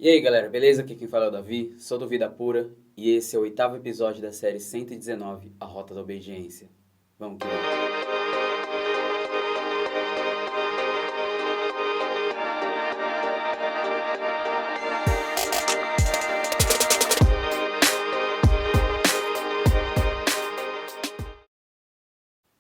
E aí galera, beleza? Aqui quem fala é o Davi, sou do Vida Pura e esse é o 8º episódio da série 119, A Rota da Obediência. Vamos que vamos.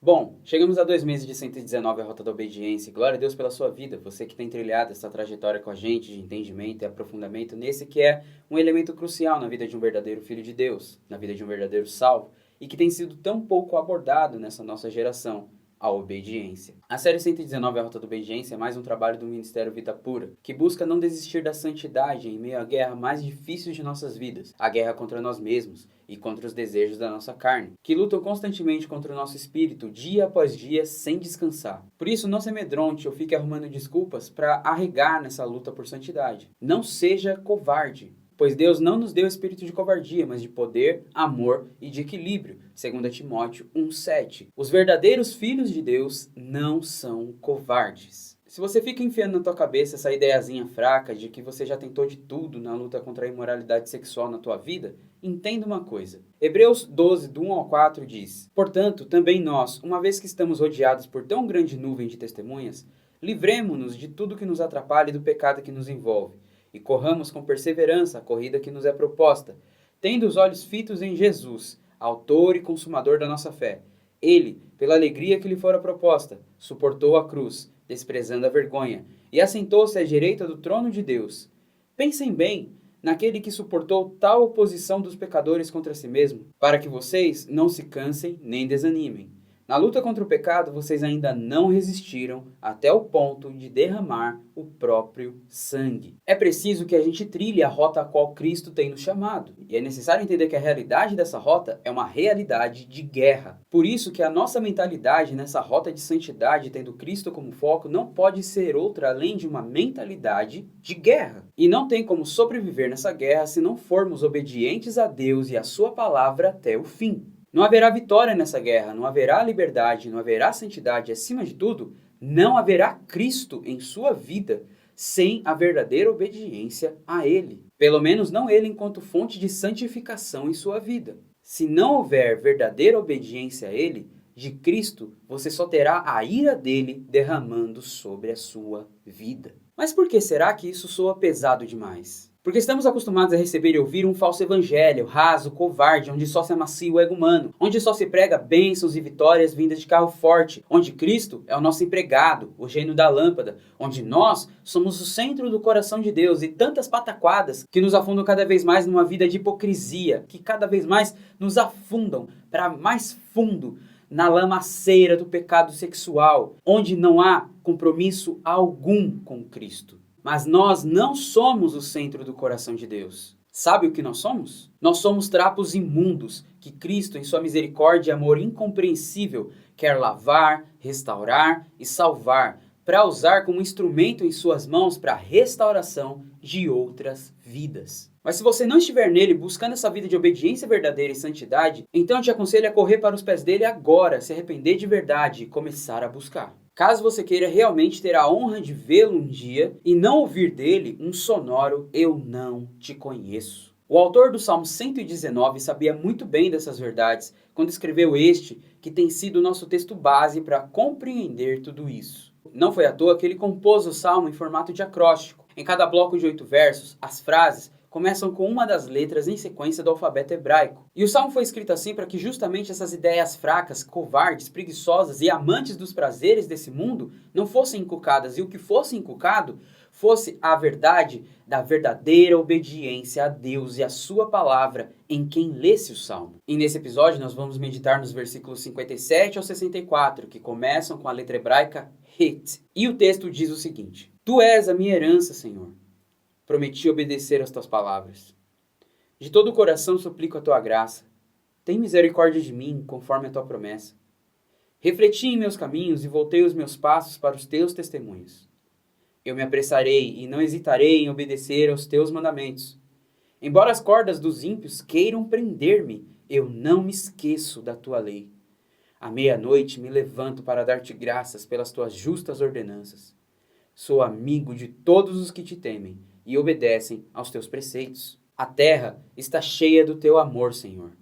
Bom, chegamos a 2 meses de 119, A Rota da Obediência. Glória a Deus pela sua vida, você que tem trilhado essa trajetória com a gente de entendimento e aprofundamento nesse que é um elemento crucial na vida de um verdadeiro filho de Deus, na vida de um verdadeiro salvo, e que tem sido tão pouco abordado nessa nossa geração, a obediência. A série 119, A Rota da Obediência, é mais um trabalho do Ministério Vida Pura, que busca não desistir da santidade em meio à guerra mais difícil de nossas vidas, a guerra contra nós mesmos e contra os desejos da nossa carne, que lutam constantemente contra o nosso espírito, dia após dia, sem descansar. Por isso, não se amedronte ou fique arrumando desculpas para arregar nessa luta por santidade. Não seja covarde, pois Deus não nos deu espírito de covardia, mas de poder, amor e de equilíbrio, 2 Timóteo 1,7. Os verdadeiros filhos de Deus não são covardes. Se você fica enfiando na tua cabeça essa ideiazinha fraca de que você já tentou de tudo na luta contra a imoralidade sexual na tua vida, entenda uma coisa. Hebreus 12, do 1 ao 4 diz: Portanto, também nós, uma vez que estamos rodeados por tão grande nuvem de testemunhas, livremo-nos de tudo que nos atrapalha e do pecado que nos envolve, e corramos com perseverança a corrida que nos é proposta, tendo os olhos fitos em Jesus, autor e consumador da nossa fé. Ele, pela alegria que lhe fora proposta, suportou a cruz, desprezando a vergonha, e assentou-se à direita do trono de Deus. Pensem bem naquele que suportou tal oposição dos pecadores contra si mesmo, para que vocês não se cansem nem desanimem. Na luta contra o pecado, vocês ainda não resistiram até o ponto de derramar o próprio sangue. É preciso que a gente trilhe a rota a qual Cristo tem nos chamado. E é necessário entender que a realidade dessa rota é uma realidade de guerra. Por isso que a nossa mentalidade nessa rota de santidade, tendo Cristo como foco, não pode ser outra além de uma mentalidade de guerra. E não tem como sobreviver nessa guerra se não formos obedientes a Deus e a sua palavra até o fim. Não haverá vitória nessa guerra, não haverá liberdade, não haverá santidade, acima de tudo, não haverá Cristo em sua vida sem a verdadeira obediência a Ele. Pelo menos não Ele enquanto fonte de santificação em sua vida. Se não houver verdadeira obediência a Ele, de Cristo, você só terá a ira dele derramando sobre a sua vida. Mas por que será que isso soa pesado demais? Porque estamos acostumados a receber e ouvir um falso evangelho, raso, covarde, onde só se amacia o ego humano, onde só se prega bênçãos e vitórias vindas de carro forte, onde Cristo é o nosso empregado, o gênio da lâmpada, onde nós somos o centro do coração de Deus e tantas pataquadas que nos afundam cada vez mais numa vida de hipocrisia, que cada vez mais nos afundam para mais fundo na lamaceira do pecado sexual, onde não há compromisso algum com Cristo. Mas nós não somos o centro do coração de Deus. Sabe o que nós somos? Nós somos trapos imundos que Cristo, em sua misericórdia e amor incompreensível, quer lavar, restaurar e salvar, para usar como instrumento em suas mãos para a restauração de outras vidas. Mas se você não estiver nele buscando essa vida de obediência verdadeira e santidade, então eu te aconselho a correr para os pés dele agora, se arrepender de verdade e começar a buscar. Caso você queira realmente ter a honra de vê-lo um dia e não ouvir dele um sonoro "eu não te conheço". O autor do Salmo 119 sabia muito bem dessas verdades quando escreveu este, que tem sido o nosso texto base para compreender tudo isso. Não foi à toa que ele compôs o Salmo em formato de acróstico. Em cada bloco de 8 versos, as frases começam com uma das letras em sequência do alfabeto hebraico. E o Salmo foi escrito assim para que justamente essas ideias fracas, covardes, preguiçosas e amantes dos prazeres desse mundo não fossem inculcadas, e o que fosse inculcado fosse a verdade da verdadeira obediência a Deus e a sua palavra em quem lesse o Salmo. E nesse episódio nós vamos meditar nos versículos 57 ao 64, que começam com a letra hebraica Het. E o texto diz o seguinte: Tu és a minha herança, Senhor. Prometi obedecer às tuas palavras. De todo o coração suplico a tua graça. Tem misericórdia de mim, conforme a tua promessa. Refleti em meus caminhos e voltei os meus passos para os teus testemunhos. Eu me apressarei e não hesitarei em obedecer aos teus mandamentos. Embora as cordas dos ímpios queiram prender-me, eu não me esqueço da tua lei. À meia-noite me levanto para dar-te graças pelas tuas justas ordenanças. Sou amigo de todos os que te temem, e obedecem aos teus preceitos. A terra está cheia do teu amor, Senhor.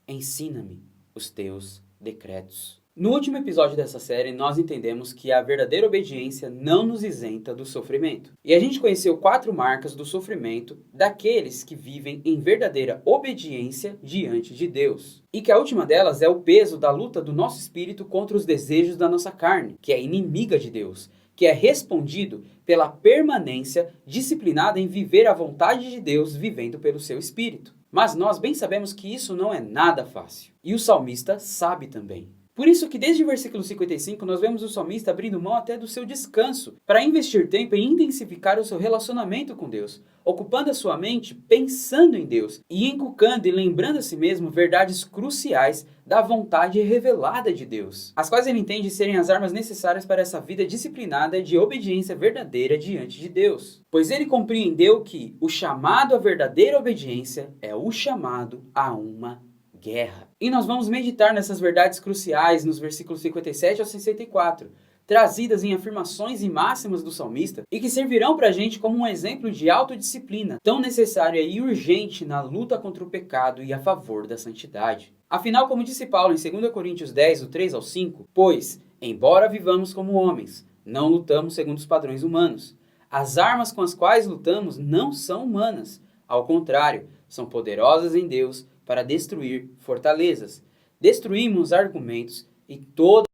Ensina-me os teus decretos. No último episódio dessa série, nós entendemos que a verdadeira obediência não nos isenta do sofrimento. E a gente conheceu 4 marcas do sofrimento daqueles que vivem em verdadeira obediência diante de Deus. E que a última delas é o peso da luta do nosso espírito contra os desejos da nossa carne, que é inimiga de Deus, que é respondido pela permanência disciplinada em viver a vontade de Deus vivendo pelo seu espírito. Mas nós bem sabemos que isso não é nada fácil. E o salmista sabe também. Por isso que desde o versículo 55 nós vemos o salmista abrindo mão até do seu descanso para investir tempo em intensificar o seu relacionamento com Deus, ocupando a sua mente pensando em Deus e inculcando e lembrando a si mesmo verdades cruciais da vontade revelada de Deus, as quais ele entende serem as armas necessárias para essa vida disciplinada de obediência verdadeira diante de Deus. Pois ele compreendeu que o chamado à verdadeira obediência é o chamado a uma guerra. E nós vamos meditar nessas verdades cruciais nos versículos 57 ao 64, trazidas em afirmações e máximas do salmista e que servirão para a gente como um exemplo de autodisciplina, tão necessária e urgente na luta contra o pecado e a favor da santidade. Afinal, como disse Paulo em 2 Coríntios 10, do 3 ao 5, pois, embora vivamos como homens, não lutamos segundo os padrões humanos. As armas com as quais lutamos não são humanas, ao contrário, são poderosas em Deus para destruir fortalezas. Destruímos argumentos e toda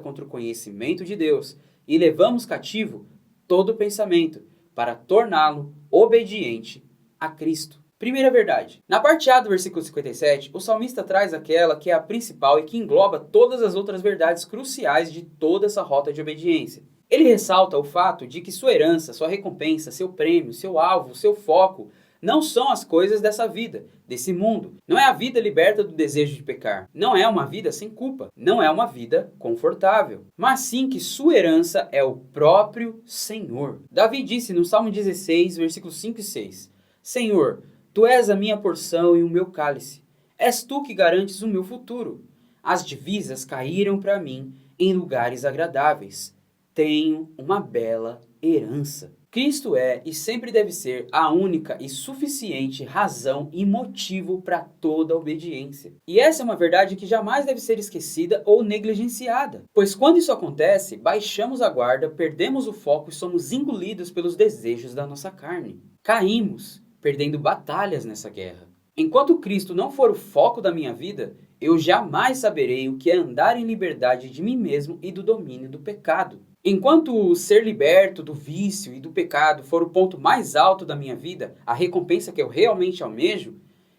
contra o conhecimento de Deus e levamos cativo todo pensamento para torná-lo obediente a Cristo. Primeira verdade. Na parte A do versículo 57, o salmista traz aquela que é a principal e que engloba todas as outras verdades cruciais de toda essa rota de obediência. Ele ressalta o fato de que sua herança, sua recompensa, seu prêmio, seu alvo, seu foco não são as coisas dessa vida, desse mundo. Não é a vida liberta do desejo de pecar. Não é uma vida sem culpa. Não é uma vida confortável. Mas sim que sua herança é o próprio Senhor. Davi disse no Salmo 16, versículos 5 e 6. Senhor, Tu és a minha porção e o meu cálice. És Tu que garantes o meu futuro. As divisas caíram para mim em lugares agradáveis. Tenho uma bela herança. Cristo é e sempre deve ser a única e suficiente razão e motivo para toda obediência. E essa é uma verdade que jamais deve ser esquecida ou negligenciada. Pois quando isso acontece, baixamos a guarda, perdemos o foco e somos engolidos pelos desejos da nossa carne. Caímos, perdendo batalhas nessa guerra. Enquanto Cristo não for o foco da minha vida, eu jamais saberei o que é andar em liberdade de mim mesmo e do domínio do pecado. Enquanto o ser liberto do vício e do pecado for o ponto mais alto da minha vida, a recompensa que eu realmente almejo,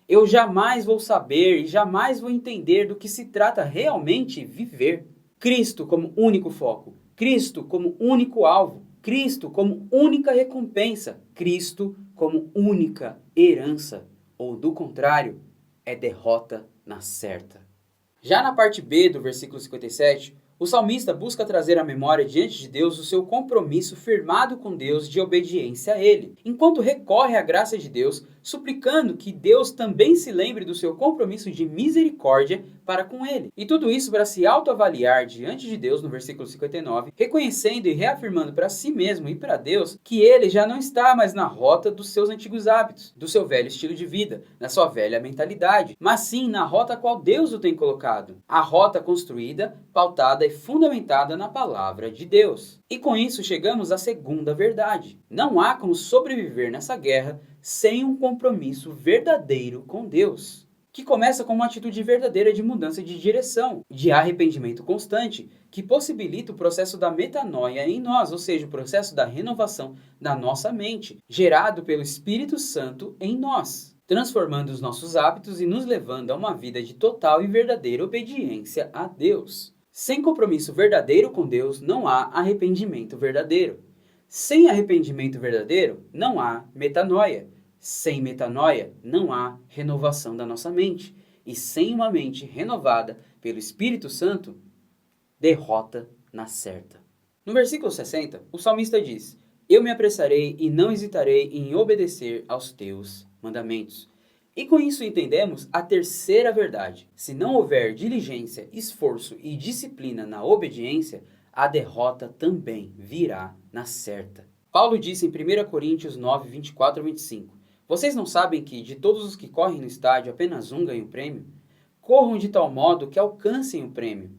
eu jamais vou saber e jamais vou entender do que se trata realmente viver. Cristo como único foco, Cristo como único alvo, Cristo como única recompensa, Cristo como única herança, ou do contrário, é derrota na certa. Já na parte B do versículo 57, o salmista busca trazer à memória diante de Deus o seu compromisso firmado com Deus de obediência a Ele, enquanto recorre à graça de Deus, suplicando que Deus também se lembre do seu compromisso de misericórdia para com Ele. E tudo isso para se autoavaliar diante de Deus no versículo 59, reconhecendo e reafirmando para si mesmo e para Deus que ele já não está mais na rota dos seus antigos hábitos, do seu velho estilo de vida, na sua velha mentalidade, mas sim na rota a qual Deus o tem colocado, a rota construída, pautada e fundamentada na palavra de Deus. E com isso chegamos à segunda verdade. Não há como sobreviver nessa guerra sem um compromisso verdadeiro com Deus, que começa com uma atitude verdadeira de mudança de direção, de arrependimento constante, que possibilita o processo da metanoia em nós, ou seja, o processo da renovação da nossa mente, gerado pelo Espírito Santo em nós, transformando os nossos hábitos e nos levando a uma vida de total e verdadeira obediência a Deus. Sem compromisso verdadeiro com Deus, não há arrependimento verdadeiro. Sem arrependimento verdadeiro, não há metanoia. Sem metanoia, não há renovação da nossa mente. E sem uma mente renovada pelo Espírito Santo, derrota na certa. No versículo 60, o salmista diz: Eu me apressarei e não hesitarei em obedecer aos teus mandamentos. E com isso entendemos a terceira verdade. Se não houver diligência, esforço e disciplina na obediência, a derrota também virá na certa. Paulo disse em 1 Coríntios 9, 24 a 25, vocês não sabem que, de todos os que correm no estádio, apenas um ganha o prêmio? Corram de tal modo que alcancem o prêmio.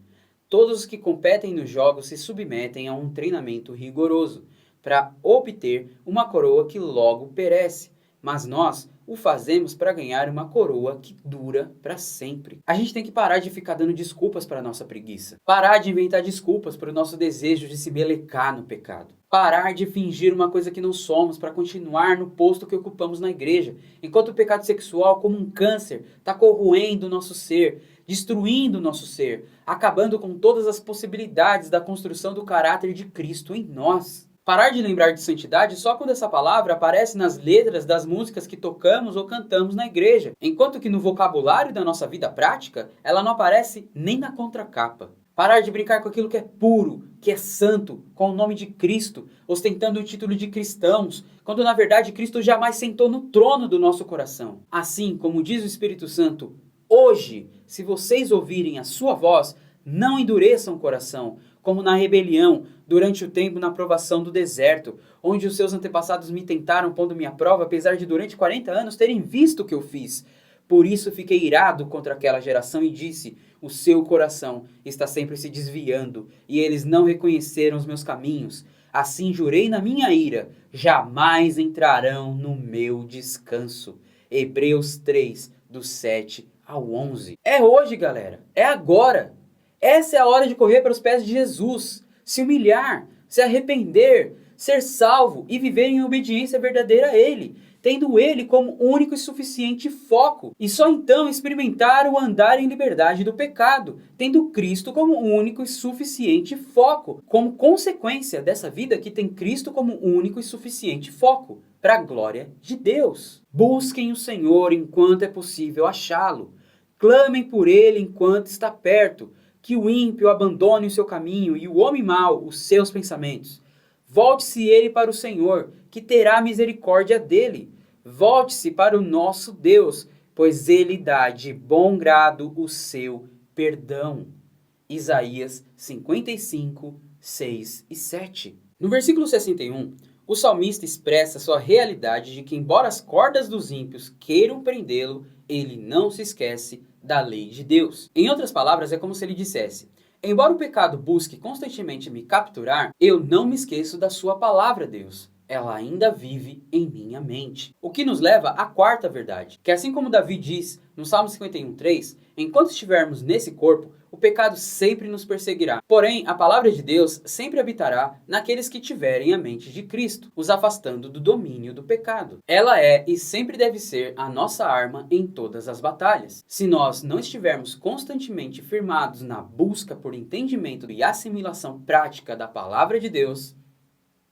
Todos os que competem nos jogos se submetem a um treinamento rigoroso, para obter uma coroa que logo perece, mas nós o fazemos para ganhar uma coroa que dura para sempre. A gente tem que parar de ficar dando desculpas para a nossa preguiça. Parar de inventar desculpas para o nosso desejo de se melecar no pecado. Parar de fingir uma coisa que não somos para continuar no posto que ocupamos na igreja, enquanto o pecado sexual, como um câncer, está corroendo o nosso ser, destruindo o nosso ser, acabando com todas as possibilidades da construção do caráter de Cristo em nós. Parar de lembrar de santidade só quando essa palavra aparece nas letras das músicas que tocamos ou cantamos na igreja, enquanto que no vocabulário da nossa vida prática, ela não aparece nem na contracapa. Parar de brincar com aquilo que é puro, que é santo, com o nome de Cristo, ostentando o título de cristãos, quando na verdade Cristo jamais sentou no trono do nosso coração. Assim, como diz o Espírito Santo, hoje, se vocês ouvirem a sua voz, não endureçam o coração, como na rebelião, durante o tempo na provação do deserto, onde os seus antepassados me tentaram pondo-me à prova, apesar de durante 40 anos terem visto o que eu fiz. Por isso fiquei irado contra aquela geração e disse, o seu coração está sempre se desviando, e eles não reconheceram os meus caminhos. Assim jurei na minha ira, jamais entrarão no meu descanso. Hebreus 3, do 7 ao 11. É hoje, galera. É agora. Essa é a hora de correr para os pés de Jesus, se humilhar, se arrepender, ser salvo e viver em obediência verdadeira a Ele, tendo Ele como único e suficiente foco, e só então experimentar o andar em liberdade do pecado, tendo Cristo como único e suficiente foco, como consequência dessa vida que tem Cristo como único e suficiente foco, para a glória de Deus. Busquem o Senhor enquanto é possível achá-lo, clamem por Ele enquanto está perto, que o ímpio abandone o seu caminho e o homem mau os seus pensamentos. Volte-se ele para o Senhor, que terá misericórdia dele. Volte-se para o nosso Deus, pois ele dá de bom grado o seu perdão. Isaías 55, 6 e 7. No versículo 61, o salmista expressa sua realidade de que, embora as cordas dos ímpios queiram prendê-lo, ele não se esquece da lei de Deus. Em outras palavras, é como se ele dissesse, embora o pecado busque constantemente me capturar, eu não me esqueço da sua palavra, Deus. Ela ainda vive em minha mente. O que nos leva à quarta verdade, que assim como Davi diz no Salmo 51:3, enquanto estivermos nesse corpo, o pecado sempre nos perseguirá. Porém, a palavra de Deus sempre habitará naqueles que tiverem a mente de Cristo, os afastando do domínio do pecado. Ela é e sempre deve ser a nossa arma em todas as batalhas. Se nós não estivermos constantemente firmados na busca por entendimento e assimilação prática da palavra de Deus,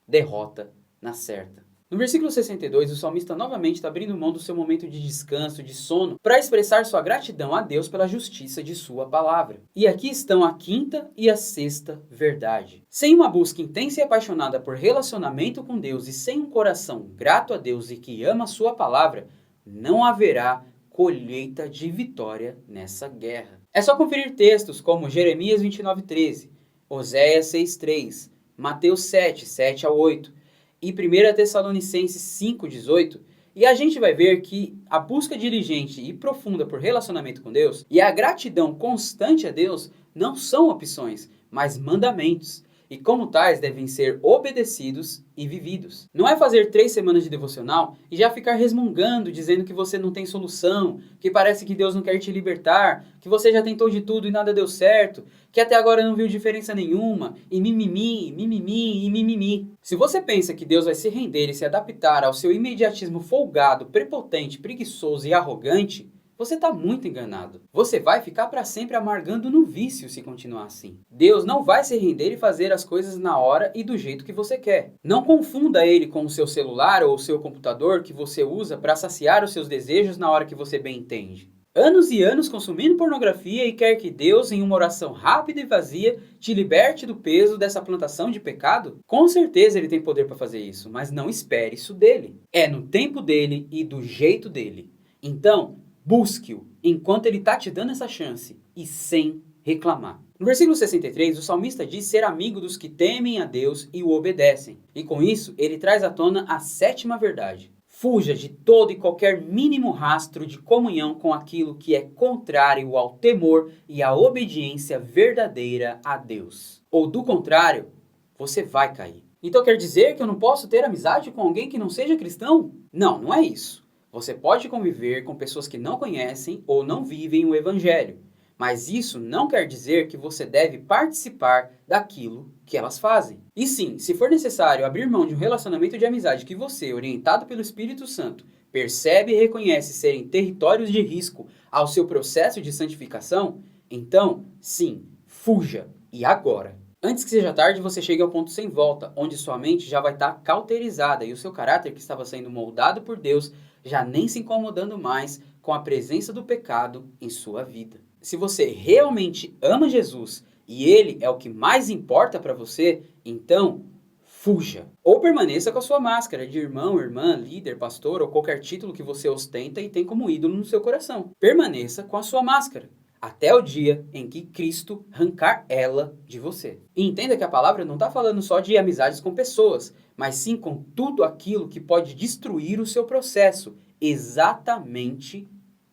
derrota na certa. No versículo 62, o salmista novamente está abrindo mão do seu momento de descanso, de sono, para expressar sua gratidão a Deus pela justiça de sua palavra. E aqui estão a quinta e a sexta verdade. Sem uma busca intensa e apaixonada por relacionamento com Deus e sem um coração grato a Deus e que ama sua palavra, não haverá colheita de vitória nessa guerra. É só conferir textos como Jeremias 29:13, Oséias 6:3, Mateus 7, 7 a 8, e 1 Tessalonicenses 5:18, e a gente vai ver que a busca diligente e profunda por relacionamento com Deus e a gratidão constante a Deus não são opções, mas mandamentos, e como tais devem ser obedecidos e vividos. Não é fazer 3 semanas de devocional e já ficar resmungando, dizendo que você não tem solução, que parece que Deus não quer te libertar, que você já tentou de tudo e nada deu certo, que até agora não viu diferença nenhuma, e mimimi, mimimi e mimimi. Se você pensa que Deus vai se render e se adaptar ao seu imediatismo folgado, prepotente, preguiçoso e arrogante, você está muito enganado. Você vai ficar para sempre amargando no vício se continuar assim. Deus não vai se render e fazer as coisas na hora e do jeito que você quer. Não confunda Ele com o seu celular ou o seu computador que você usa para saciar os seus desejos na hora que você bem entende. Anos e anos consumindo pornografia e quer que Deus, em uma oração rápida e vazia, te liberte do peso dessa plantação de pecado? Com certeza Ele tem poder para fazer isso, mas não espere isso dele. É no tempo dele e do jeito dele. Então, busque-o enquanto ele está te dando essa chance e sem reclamar. No versículo 63, o salmista diz ser amigo dos que temem a Deus e o obedecem. E com isso, ele traz à tona a sétima verdade. Fuja de todo e qualquer mínimo rastro de comunhão com aquilo que é contrário ao temor e à obediência verdadeira a Deus. Ou do contrário, você vai cair. Então quer dizer que eu não posso ter amizade com alguém que não seja cristão? Não, não é isso. Você pode conviver com pessoas que não conhecem ou não vivem o evangelho. Mas isso não quer dizer que você deve participar daquilo que elas fazem. E sim, se for necessário abrir mão de um relacionamento de amizade que você, orientado pelo Espírito Santo, percebe e reconhece serem territórios de risco ao seu processo de santificação, então, sim, fuja. E agora? Antes que seja tarde, você chegue ao ponto sem volta, onde sua mente já vai estar cauterizada e o seu caráter, que estava sendo moldado por Deus, já nem se incomodando mais com a presença do pecado em sua vida. Se você realmente ama Jesus e Ele é o que mais importa para você, então fuja. Ou permaneça com a sua máscara de irmão, irmã, líder, pastor ou qualquer título que você ostenta e tem como ídolo no seu coração. Permaneça com a sua máscara até o dia em que Cristo arrancar ela de você. E entenda que a palavra não está falando só de amizades com pessoas, mas sim com tudo aquilo que pode destruir o seu processo. Exatamente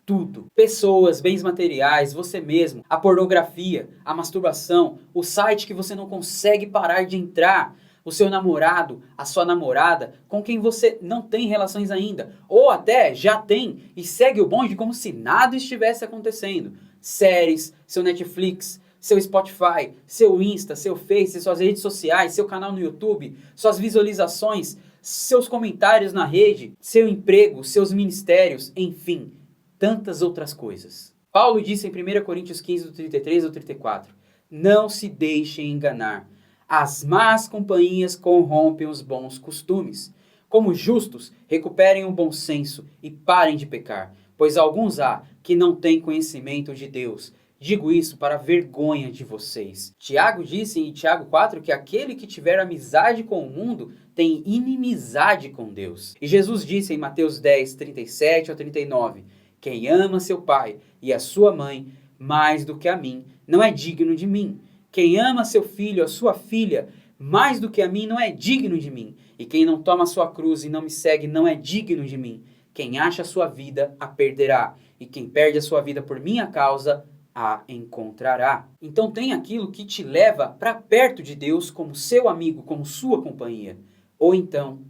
tudo. Pessoas, bens materiais, você mesmo, a pornografia, a masturbação, o site que você não consegue parar de entrar, o seu namorado, a sua namorada, com quem você não tem relações ainda, ou até já tem e segue o bonde como se nada estivesse acontecendo. Séries, seu Netflix, seu Spotify, seu Insta, seu Face, suas redes sociais, seu canal no YouTube, suas visualizações, seus comentários na rede, seu emprego, seus ministérios, enfim, tantas outras coisas. Paulo disse em 1 Coríntios 15, do 33 ao 34, não se deixem enganar. As más companhias corrompem os bons costumes. Como justos, recuperem o bom senso e parem de pecar, pois alguns há que não têm conhecimento de Deus. Digo isso para a vergonha de vocês. Tiago disse em Tiago 4 que aquele que tiver amizade com o mundo tem inimizade com Deus. E Jesus disse em Mateus 10, 37 ao 39, quem ama seu pai e a sua mãe mais do que a mim, não é digno de mim. Quem ama seu filho, a sua filha, mais do que a mim, não é digno de mim. E quem não toma a sua cruz e não me segue, não é digno de mim. Quem acha a sua vida, a perderá. E quem perde a sua vida por minha causa, a encontrará. Então tem aquilo que te leva para perto de Deus como seu amigo, como sua companhia. Ou então,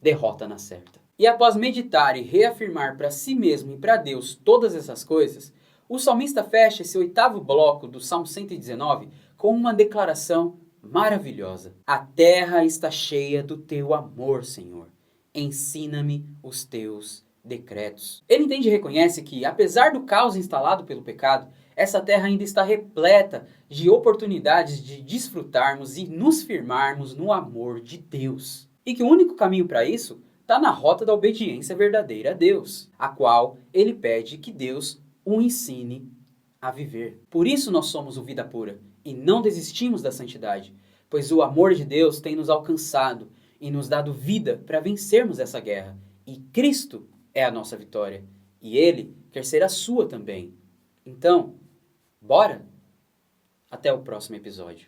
derrota na certa. E após meditar e reafirmar para si mesmo e para Deus todas essas coisas, o salmista fecha esse 8º bloco do Salmo 119 com uma declaração maravilhosa. A terra está cheia do teu amor, Senhor. Ensina-me os teus decretos. Ele entende e reconhece que, apesar do caos instalado pelo pecado, essa terra ainda está repleta de oportunidades de desfrutarmos e nos firmarmos no amor de Deus. E que o único caminho para isso está na rota da obediência verdadeira a Deus, a qual ele pede que Deus o ensine a viver. Por isso nós somos o Vida Pura e não desistimos da santidade, pois o amor de Deus tem nos alcançado e nos dado vida para vencermos essa guerra. E Cristo é a nossa vitória e Ele quer ser a sua também. Então, bora? Até o próximo episódio.